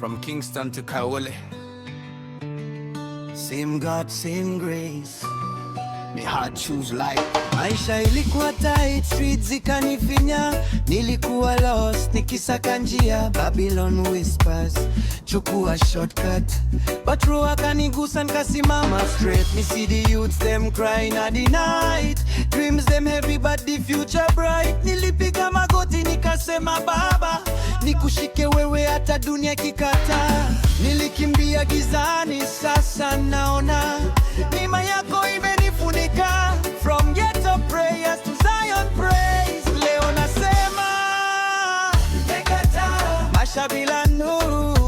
from Kingston to Kaole. Same God, same grace. Me heart choose life. Maisha ilikuwa tight, streets zikanifinya. Nilikuwa lost, nikisaka njia. Babylon whispers, chukua shortcut. But roho akanigusa, nikasimama straight. Me see the youths, them crying at the night. Dreams them heavy but the future bright. Nilipiga magoti nikasema Baba, nikushike wewe hata dunia kikata. Nilikimbia gizani, sasa naona neema yako imenifunika. From ghetto prayers to Zion praise. Leo nasema nimekataa maisha bila nuru.